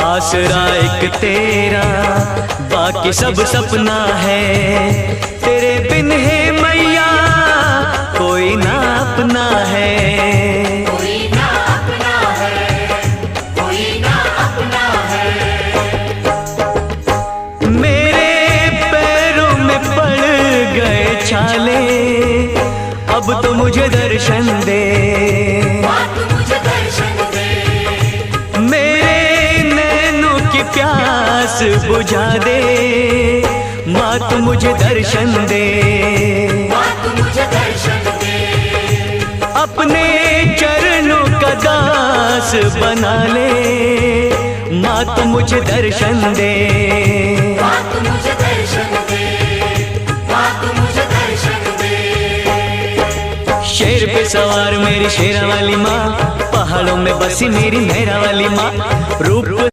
आसरा एक तेरा, बाकी सब सपना है। तेरे बिन है मैया कोई ना अपना है। कोई ना अपना है, कोई ना अपना है। मेरे पैरों में पड़ गए छाले, अब तो मुझे दर्शन दे। माँ तू मुझे दर्शन दे। मेरे नैनों की प्यास बुझा दे, माँ तू मुझे दर्शन दे। माँ तू मुझे दर्शन दे। अपने चरणों का दास बना ले, माँ तू मुझे दर्शन दे। माँ तू मुझे दर्शन दे। माँ तू मुझे दर्शन दे। शेर पे सवार मेरी शेरा वाली माँ, पहाड़ों में बसी मेरी मेरा वाली माँ। रूप